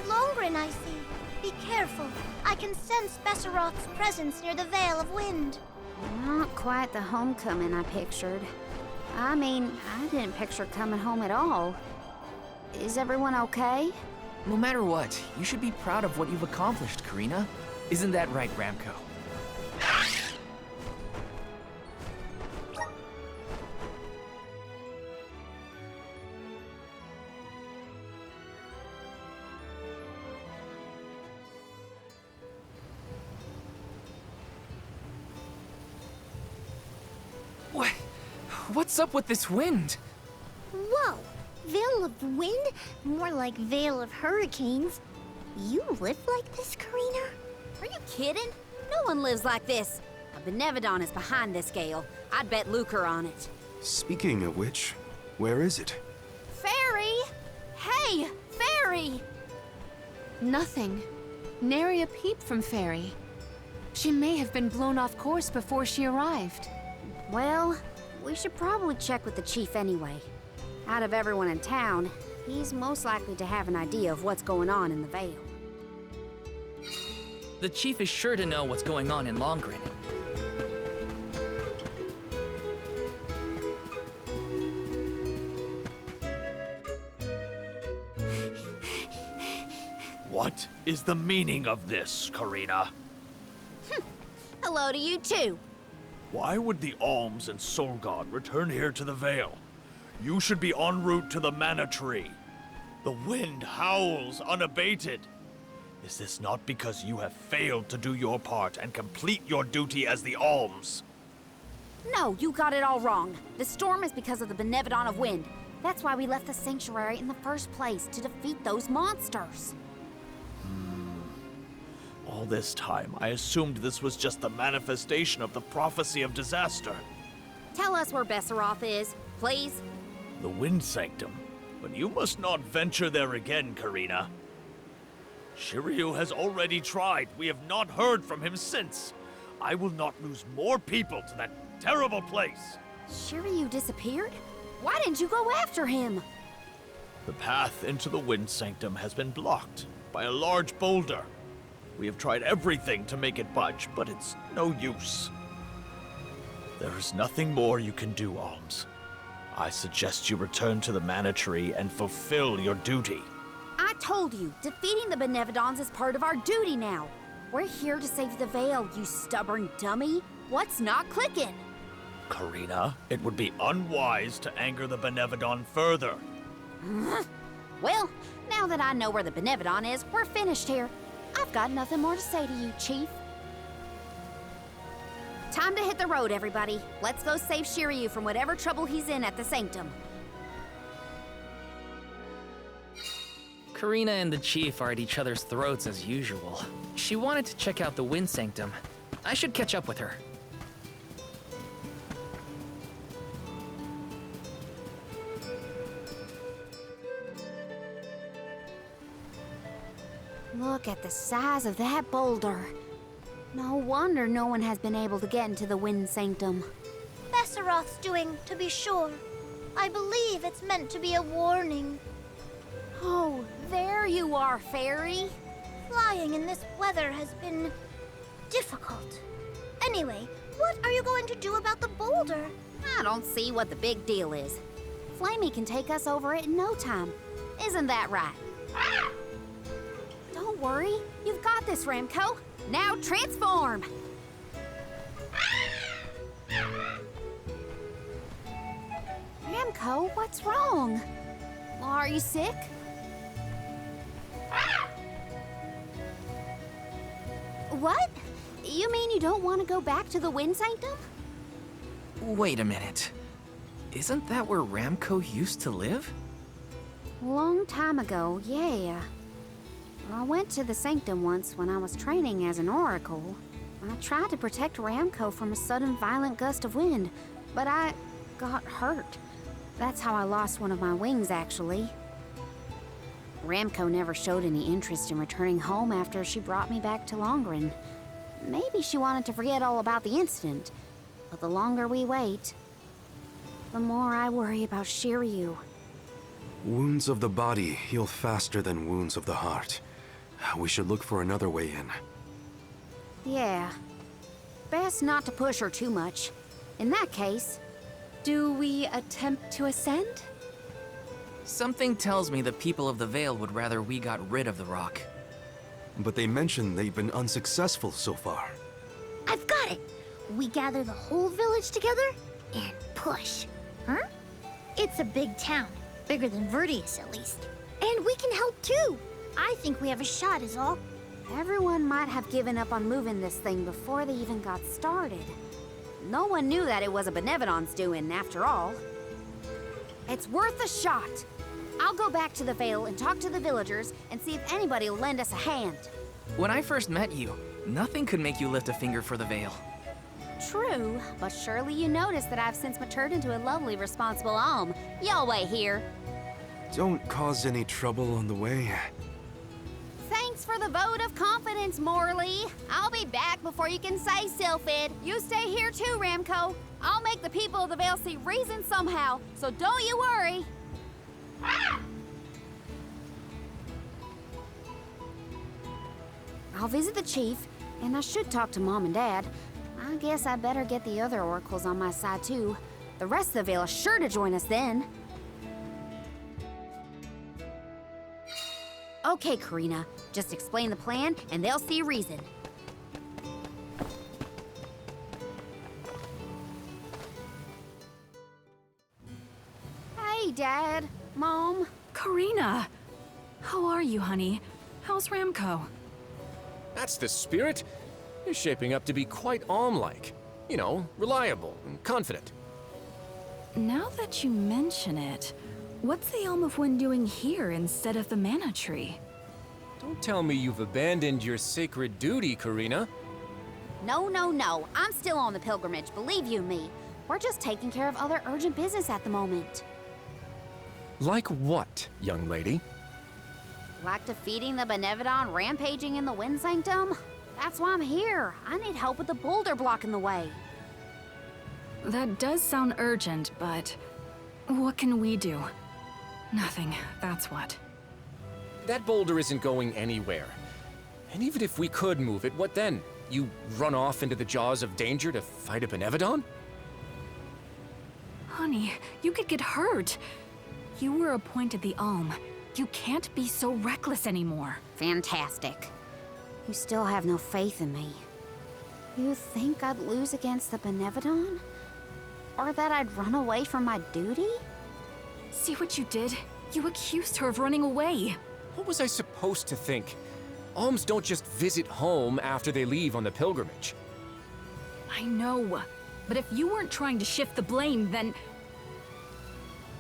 Longren, I see. Be careful. I can sense Besseroth's presence near the Veil of Wind. Not quite the homecoming I pictured. I mean, I didn't picture coming home at all. Is everyone okay? No matter what, you should be proud of what you've accomplished, Karina. Isn't that right, Ramco? What's up with this wind? Whoa! Veil of Wind? More like Veil of Hurricanes. You live like this, Karina? Are you kidding? No one lives like this. A Benevodon is behind this gale. I'd bet lucre on it. Speaking of which, where is it? Fairy! Hey, Fairy! Nothing. Nary a peep from Fairy. She may have been blown off course before she arrived. Well, we should probably check with the chief anyway. Out of everyone in town, he's most likely to have an idea of what's going on in the Vale. The chief is sure to know what's going on in Longren. What is the meaning of this, Karina? Hello to you too. Why would the Alms and Soul God return here to the Vale? You should be en route to the Mana Tree. The wind howls unabated. Is this not because you have failed to do your part and complete your duty as the Alms? No, you got it all wrong. The storm is because of the Benevodon of Wind. That's why we left the sanctuary in the first place, to defeat those monsters. All this time, I assumed this was just the manifestation of the prophecy of disaster. Tell us where Besseroth is, please. The Wind Sanctum. But you must not venture there again, Karina. Shiryu has already tried. We have not heard from him since. I will not lose more people to that terrible place. Shiryu disappeared? Why didn't you go after him? The path into the Wind Sanctum has been blocked by a large boulder. We have tried everything to make it budge, but it's no use. There is nothing more you can do, Alms. I suggest you return to the Mana Tree and fulfill your duty. I told you, defeating the Benevodons is part of our duty now. We're here to save the Vale, you stubborn dummy. What's not clicking? Karina, it would be unwise to anger the Benevodon further. Well, now that I know where the Benevodon is, we're finished here. I've got nothing more to say to you, Chief. Time to hit the road, everybody. Let's go save Shiryu from whatever trouble he's in at the Sanctum. Karina and the chief are at each other's throats as usual. She wanted to check out the Wind Sanctum. I should catch up with her. Look at the size of that boulder. No wonder no one has been able to get into the Wind Sanctum. Besseroth's doing, to be sure. I believe it's meant to be a warning. Oh, there you are, Fairy. Flying in this weather has been difficult. Anyway, what are you going to do about the boulder? I don't see what the big deal is. Flamey can take us over it in no time. Isn't that right? Don't worry, you've got this, Ramco. Now transform! Ramco, what's wrong? Are you sick? What? You mean you don't want to go back to the Wind Sanctum? Wait a minute. Isn't that where Ramco used to live? Long time ago, yeah. I went to the Sanctum once when I was training as an oracle. I tried to protect Ramco from a sudden violent gust of wind, but I got hurt. That's how I lost one of my wings, actually. Ramco never showed any interest in returning home after she brought me back to Longren. Maybe she wanted to forget all about the incident, but the longer we wait, the more I worry about Shiryu. Wounds of the body heal faster than wounds of the heart. We should look for another way in. Yeah. Best not to push her too much. In that case, Do we attempt to ascend? Something tells me the people of the Vale would rather we got rid of the rock. But they mentioned they've been unsuccessful so far. I've got it. We gather the whole village together and push. Huh? It's a big town. Bigger than Verdius, at least. And we can help too. I think we have a shot is all. everyone might have given up on moving this thing before they even got started. No one knew that it was a Benevodon's doing, after all. It's worth a shot. I'll go back to the Vale and talk to the villagers and see if anybody will lend us a hand. When I first met you, nothing could make you lift a finger for the Vale. True, but surely you noticed that I've since matured into a lovely, responsible alm. Y'all wait here. Don't cause any trouble on the way. Thanks for the vote of confidence, Morley. I'll be back before you can say Sylphid. You stay here too, Ramco. I'll make the people of the Vale see reason somehow, so don't you worry. I'll visit the chief, and I should talk to Mom and Dad. I guess I better get the other oracles on my side too. The rest of the Vale is sure to join us then. Okay, Karina. Just explain the plan, and they'll see reason. Hey, Dad. Mom. Karina! How are you, honey? How's Ramco? That's the spirit. You're shaping up to be quite Alm-like. You know, reliable and confident. Now that you mention it, what's the Elm of Wind doing here instead of the Mana Tree? Don't tell me you've abandoned your sacred duty, Karina. No, no, no. I'm still on the pilgrimage, believe you me. We're just taking care of other urgent business at the moment. Like what, young lady? Like defeating the Benevodon rampaging in the Wind Sanctum? That's why I'm here. I need help with the boulder blocking the way. That does sound urgent, but what can we do? Nothing, that's what. That boulder isn't going anywhere. And even if we could move it, what then? You run off into the jaws of danger to fight a Benevodon? Honey, you could get hurt. You were appointed the Alm. You can't be so reckless anymore. Fantastic. You still have no faith in me. You think I'd lose against the Benevodon? Or that I'd run away from my duty? See what you did? You accused her of running away. What was I supposed to think? Alms don't just visit home after they leave on the pilgrimage. I know, but if you weren't trying to shift the blame, then...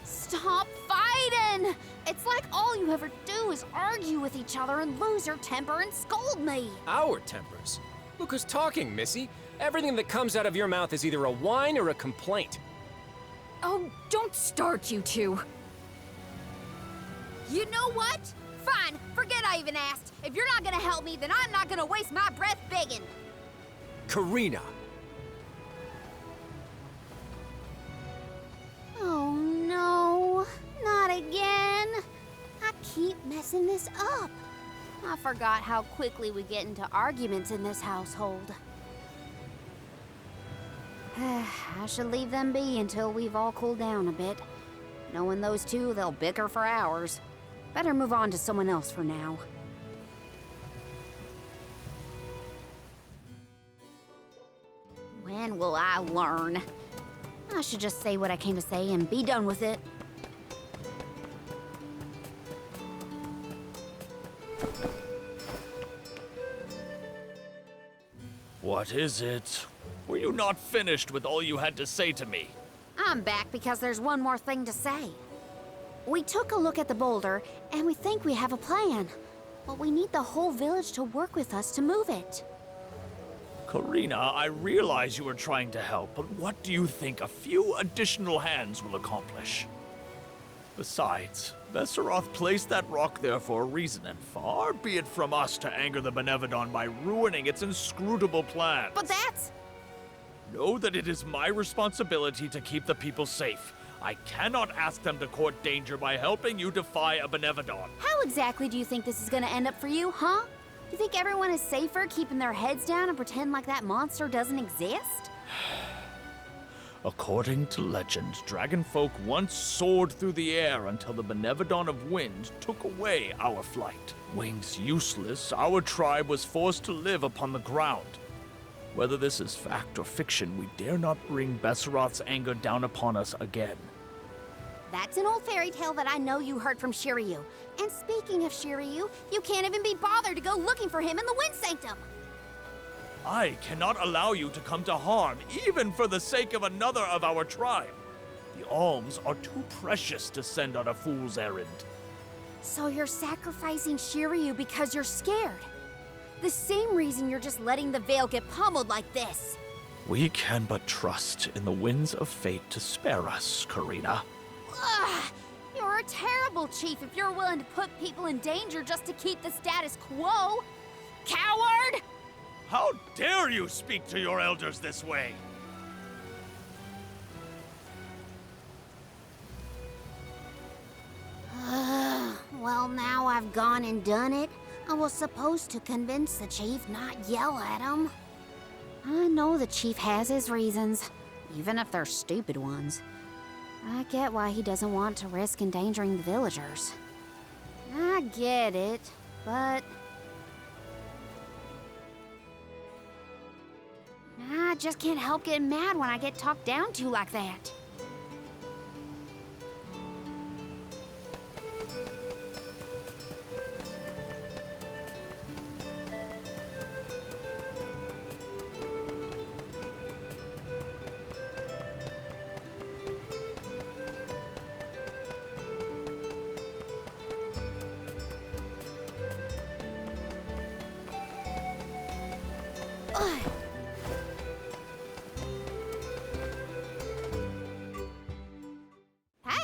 Stop fighting! It's like all you ever do is argue with each other and lose your temper and scold me. Our tempers. Look who's talking, Missy. Everything that comes out of your mouth is either a whine or a complaint. Oh, don't start, you two. You know what? Fine, forget I even asked. If you're not gonna help me, then I'm not gonna waste my breath begging. Karina! Oh no, not again. I keep messing this up. I forgot how quickly we get into arguments in this household. I should leave them be until we've all cooled down a bit. Knowing those two, they'll bicker for hours. Better move on to someone else for now. When will I learn? I should just say what I came to say and be done with it. What is it? Were you not finished with all you had to say to me? I'm back because there's one more thing to say. We took a look at the boulder, and we think we have a plan. But we need the whole village to work with us to move it. Karina, I realize you are trying to help, but what do you think a few additional hands will accomplish? Besides, Vesseroth placed that rock there for a reason, and far be it from us to anger the Benevodon by ruining its inscrutable plans. But that's... Know that it is my responsibility to keep the people safe. I cannot ask them to court danger by helping you defy a Benevodon. How exactly do you think this is gonna end up for you, huh? You think everyone is safer keeping their heads down and pretend like that monster doesn't exist? According to legend, dragonfolk once soared through the air until the Benevodon of Wind took away our flight. Wings useless, our tribe was forced to live upon the ground. Whether this is fact or fiction, we dare not bring Besseroth's anger down upon us again. That's an old fairy tale that I know you heard from Shiryu. And speaking of Shiryu, you can't even be bothered to go looking for him in the Wind Sanctum. I cannot allow you to come to harm, even for the sake of another of our tribe. The alms are too precious to send on a fool's errand. So you're sacrificing Shiryu because you're scared. The same reason you're just letting the Veil get pummeled like this. We can but trust in the winds of fate to spare us, Karina. Ugh, you're a terrible chief if you're willing to put people in danger just to keep the status quo. Coward! How dare you speak to your elders this way? Well, now I've gone and done it. I was supposed to convince the chief, not yell at him. I know the chief has his reasons, even if they're stupid ones. I get why he doesn't want to risk endangering the villagers. I get it, but I just can't help getting mad when I get talked down to like that.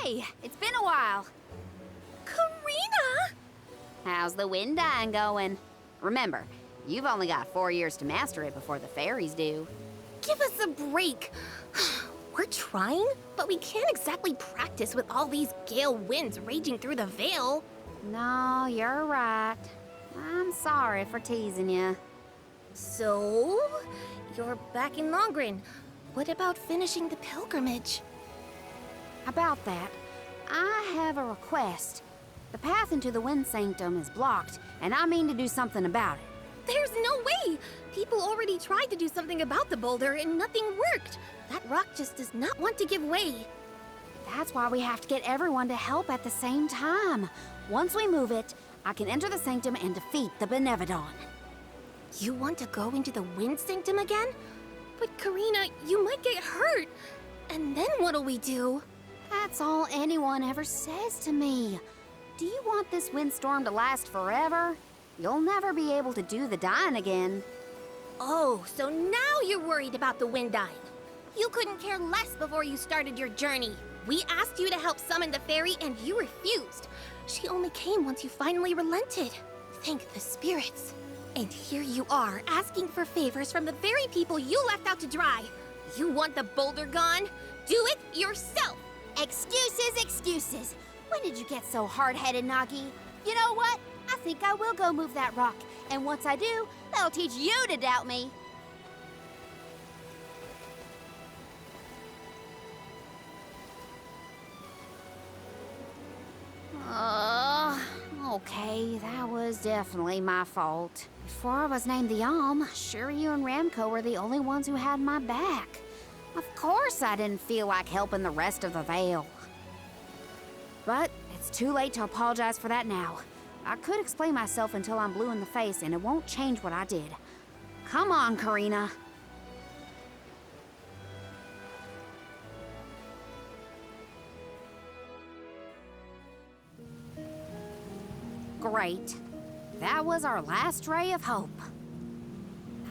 Hey, it's been a while. Karina! How's the wind dying going? Remember, you've only got 4 years to master it before the fairies do. Give us a break. We're trying, but we can't exactly practice with all these gale winds raging through the Veil. No, you're right. I'm sorry for teasing you. So, you're back in Longren. What about finishing the pilgrimage? About that, I have a request. The path into the Wind Sanctum is blocked, and I mean to do something about it. There's no way! People already tried to do something about the boulder and nothing worked. That rock just does not want to give way. That's why we have to get everyone to help at the same time. Once we move it, I can enter the Sanctum and defeat the Benevodon. You want to go into the Wind Sanctum again? But Karina, you might get hurt. And then what'll we do? That's all anyone ever says to me. Do you want this windstorm to last forever? You'll never be able to do the dying again. Oh, so now you're worried about the wind dying. You couldn't care less before you started your journey. We asked you to help summon the fairy and you refused. She only came once you finally relented. Thank the spirits. And here you are, asking for favors from the very people you left out to dry. You want the boulder gone? Do it yourself! Excuses, excuses. When did you get so hard-headed, Nagi? You know what? I think I will go move that rock. And once I do, that'll teach you to doubt me. Okay, that was definitely my fault. Before I was named the Alm, Shiryu and Ramco were the only ones who had my back. Of course I didn't feel like helping the rest of the Veil. But it's too late to apologize for that now. I could explain myself until I'm blue in the face, and it won't change what I did. Come on, Karina. Great. That was our last ray of hope.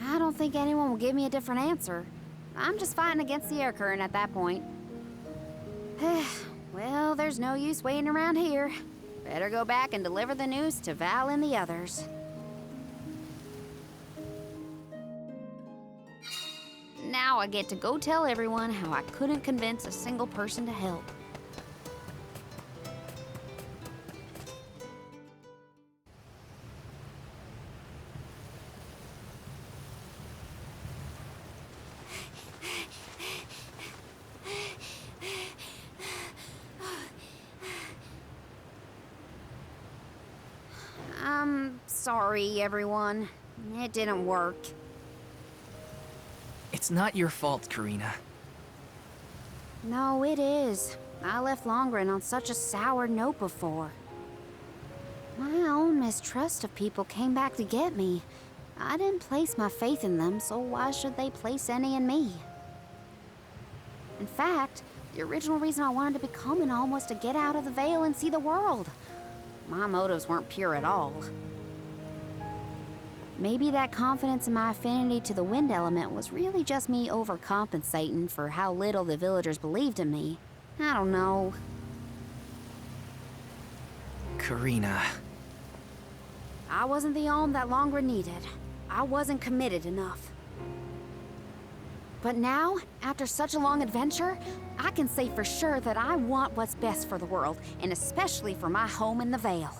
I don't think anyone will give me a different answer. I'm just fighting against the air current at that point. Well, there's no use waiting around here. Better go back and deliver the news to Val and the others. Now I get to go tell everyone how I couldn't convince a single person to help. Sorry, everyone. It didn't work. It's not your fault, Karina. No, it is. I left Longren on such a sour note before. My own mistrust of people came back to get me. I didn't place my faith in them, so why should they place any in me? In fact, the original reason I wanted to become an alm was to get out of the Veil and see the world. My motives weren't pure at all. Maybe that confidence in my affinity to the wind element was really just me overcompensating for how little the villagers believed in me. I don't know. Karina. I wasn't the alm that Longren needed. I wasn't committed enough. But now, after such a long adventure, I can say for sure that I want what's best for the world, and especially for my home in the Vale.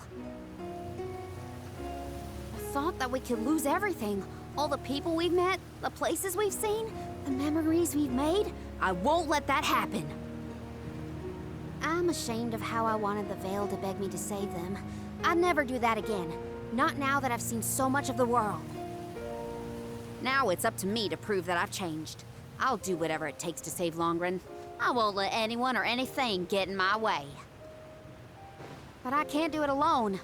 The thought that we could lose everything, all the people we've met, the places we've seen, the memories we've made, I won't let that happen. I'm ashamed of how I wanted the Vale to beg me to save them. I'd never do that again, not now that I've seen so much of the world. Now it's up to me to prove that I've changed. I'll do whatever it takes to save Longren. I won't let anyone or anything get in my way. But I can't do it alone.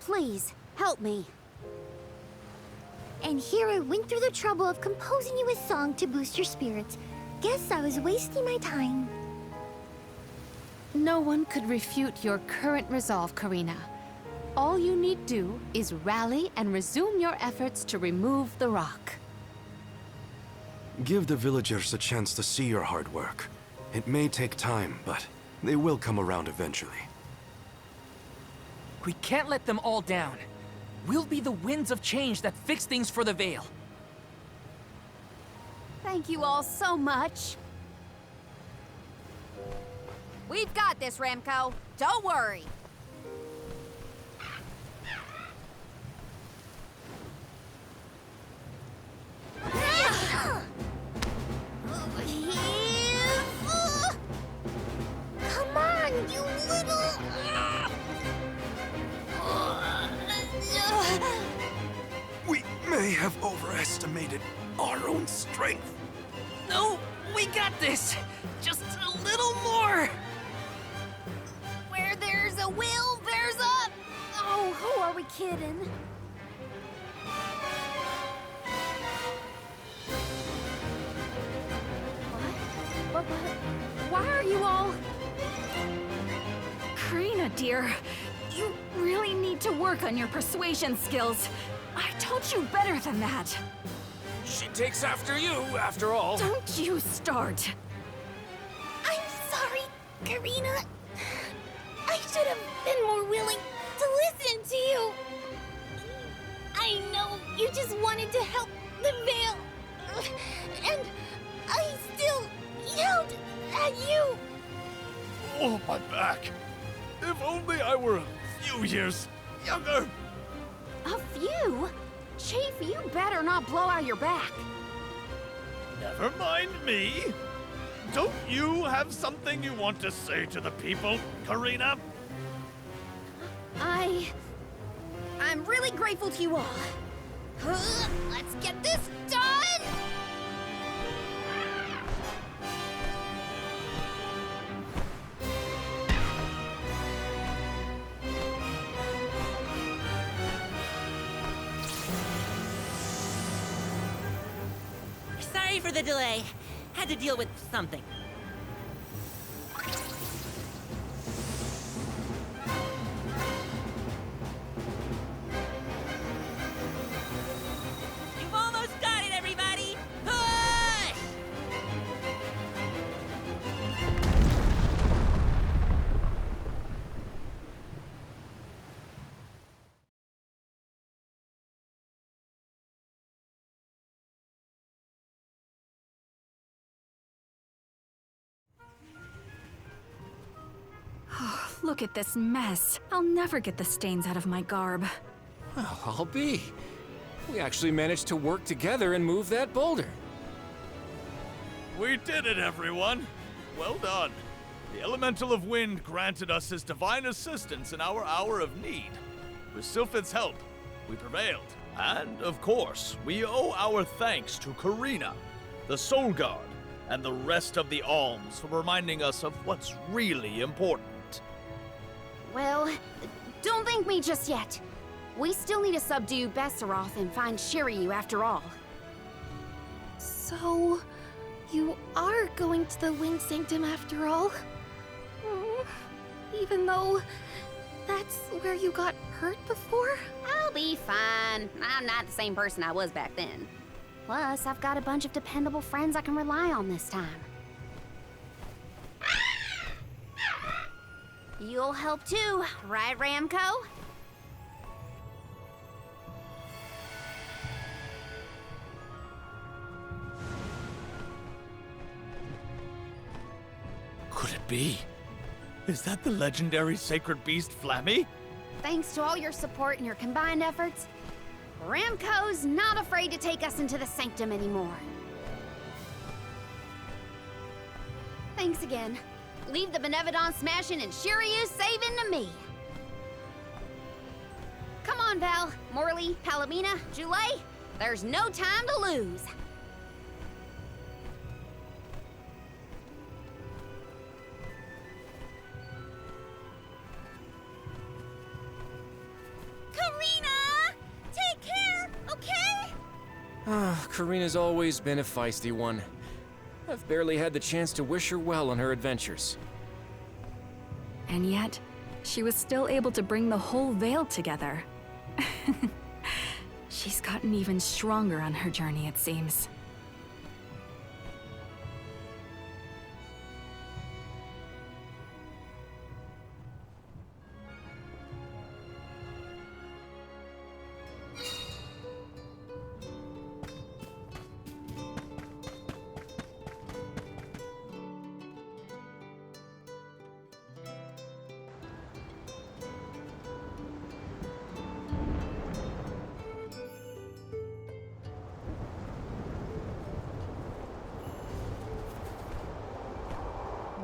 Please, help me. And here I went through the trouble of composing you a song to boost your spirits. Guess I was wasting my time. No one could refute your current resolve, Karina. All you need do is rally and resume your efforts to remove the rock. Give the villagers a chance to see your hard work. It may take time, but they will come around eventually. We can't let them all down. We'll be the winds of change that fix things for the Vale. Thank you all so much. We've got this, Remco. Don't worry. Come on, you little... We may have overestimated our own strength. No, we got this. Just a little more. Where there's a will, there's a... Oh, who are we kidding? What? Why are you all... Karina, dear, you really need to work on your persuasion skills. I told you better than that. She takes after you, after all. Don't you start. I'm sorry, Karina. I should have been more willing to listen to you. I know you just wanted to help the Vale. And I still yelled at you. Oh, my back. If only I were a few years younger. A few? Chief, you better not blow out your back. Never mind me. Don't you have something you want to say to the people, Karina? I'm really grateful to you all. Let's get this done! Sorry for the delay. Had to deal with something. You've almost got it, everybody! Push! Look at this mess. I'll never get the stains out of my garb. Well, I'll be. We actually managed to work together and move that boulder. We did it, everyone. Well done. The Elemental of Wind granted us his divine assistance in our hour of need. With Sylphid's help, We prevailed. And, of course, we owe our thanks to Karina, the Soul Guard, and the rest of the Alms for reminding us of what's really important. Well, don't thank me just yet. We still need to subdue Besseroth and find Shiryu after all. So, you are going to the Wind Sanctum after all? Even though that's where you got hurt before? I'll be fine. I'm not the same person I was back then. Plus, I've got a bunch of dependable friends I can rely on this time. You'll help too, right, Ramco? Could it be? Is that the legendary sacred beast Flammy? Thanks to all your support and your combined efforts, Ramco's not afraid to take us into the Sanctum anymore. Thanks again. Leave the Benevodon smashing and Shiryu saving to me. Come on, Val, Morley, Palomina, Joulet. There's no time to lose. Karina! Take care, okay? Karina's always been a feisty one. I've barely had the chance to wish her well on her adventures. And yet, she was still able to bring the whole Vale together. She's gotten even stronger on her journey, it seems.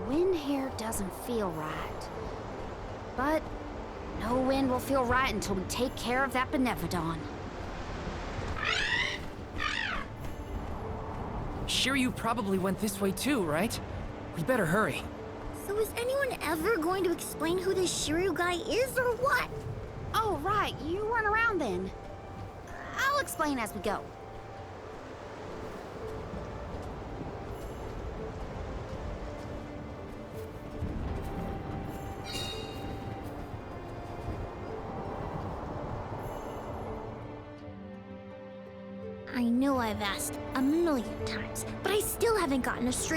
Wind here doesn't feel right. But no wind will feel right until we take care of that Benevodon. Shiryu probably went this way too, right? We better hurry. So is anyone ever going to explain who this Shiryu guy is or what? Oh, right, you weren't around then. I'll explain as we go. I know I've asked a million times, but I still haven't gotten a straight